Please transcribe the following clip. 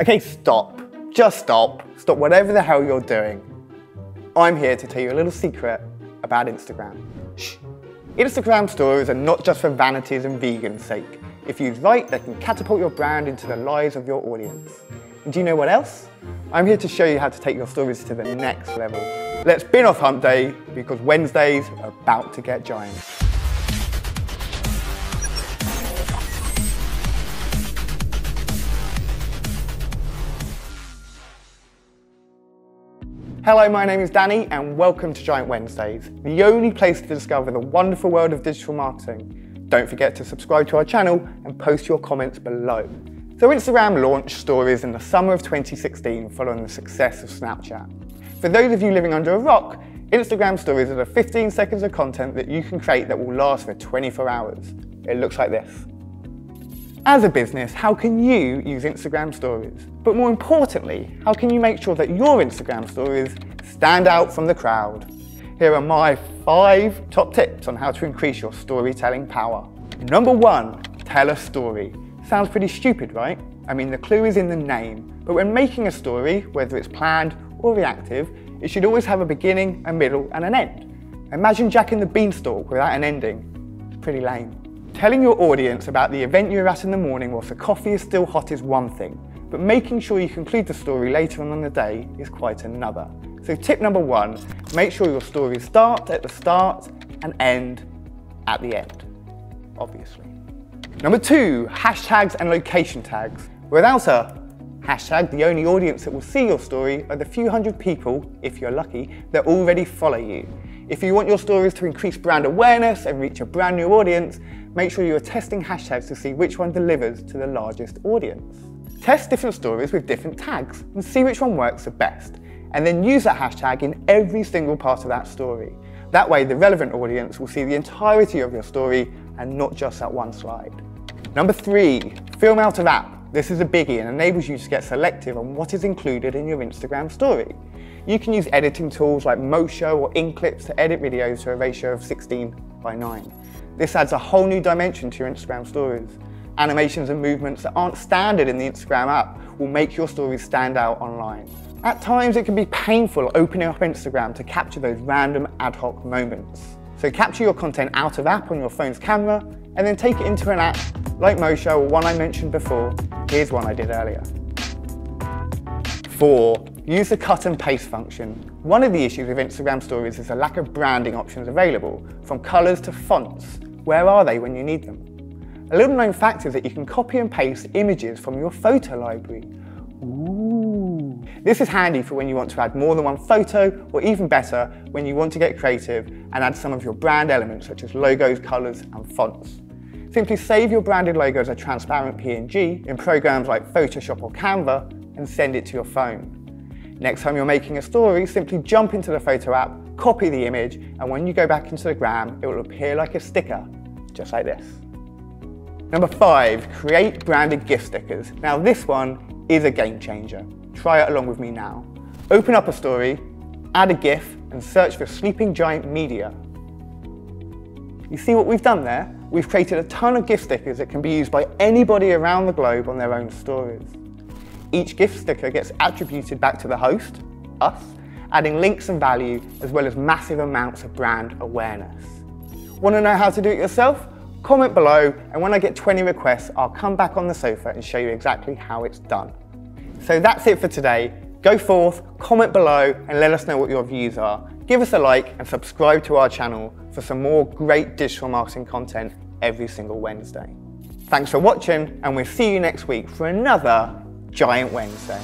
Okay, stop. Just stop. Stop whatever the hell you're doing. I'm here to tell you a little secret about Instagram. Shh. Instagram stories are not just for vanities and vegans' sake. If used right, they can catapult your brand into the lives of your audience. And do you know what else? I'm here to show you how to take your stories to the next level. Let's bin off hump day, because Wednesdays are about to get giant. Hello, my name is Danny and welcome to Giant Wednesdays, the only place to discover the wonderful world of digital marketing. Don't forget to subscribe to our channel and post your comments below. So Instagram launched stories in the summer of 2016 following the success of Snapchat. For those of you living under a rock, Instagram stories are the 15 seconds of content that you can create that will last for 24 hours. It looks like this. As a business, how can you use Instagram stories? But more importantly, how can you make sure that your Instagram stories stand out from the crowd? Here are my 5 top tips on how to increase your storytelling power. Number 1, tell a story. Sounds pretty stupid, right? I mean, the clue is in the name, but when making a story, whether it's planned or reactive, it should always have a beginning, a middle, and an end. Imagine Jack and the Beanstalk without an ending. It's pretty lame. Telling your audience about the event you're at in the morning whilst the coffee is still hot is one thing, but making sure you conclude the story later on in the day is quite another. So tip number 1, make sure your stories start at the start and end at the end, obviously. Number 2, hashtags and location tags. Without a hashtag, the only audience that will see your story are the few hundred people, if you're lucky, that already follow you. If you want your stories to increase brand awareness and reach a brand new audience, make sure you are testing hashtags to see which one delivers to the largest audience. Test different stories with different tags and see which one works the best, and then use that hashtag in every single part of that story. That way the relevant audience will see the entirety of your story and not just that one slide. Number 3, film out of app. This is a biggie and enables you to get selective on what is included in your Instagram story. You can use editing tools like Mosho or InClips to edit videos to a ratio of 16:9. This adds a whole new dimension to your Instagram stories. Animations and movements that aren't standard in the Instagram app will make your stories stand out online. At times it can be painful opening up Instagram to capture those random ad hoc moments. So capture your content out of app on your phone's camera and then take it into an app like Mosho or one I mentioned before. Here's one I did earlier. 4, use the cut and paste function. One of the issues with Instagram stories is the lack of branding options available, from colours to fonts. Where are they when you need them? A little known fact is that you can copy and paste images from your photo library. Ooh. This is handy for when you want to add more than one photo, or even better, when you want to get creative and add some of your brand elements such as logos, colours and fonts. Simply save your branded logo as a transparent PNG in programs like Photoshop or Canva and send it to your phone. Next time you're making a story, simply jump into the photo app, copy the image, and when you go back into the gram, it will appear like a sticker, just like this. Number 5, create branded GIF stickers. Now this one is a game changer. Try it along with me now. Open up a story, add a GIF, and search for Sleeping Giant Media. You see what we've done there? We've created a ton of GIF stickers that can be used by anybody around the globe on their own stories. Each GIF sticker gets attributed back to the host, us, adding links and value, as well as massive amounts of brand awareness. Want to know how to do it yourself? Comment below, and when I get 20 requests, I'll come back on the sofa and show you exactly how it's done. So that's it for today. Go forth, comment below, and let us know what your views are. Give us a like and subscribe to our channel for some more great digital marketing content every single Wednesday. Thanks for watching, and we'll see you next week for another Giant Wednesday.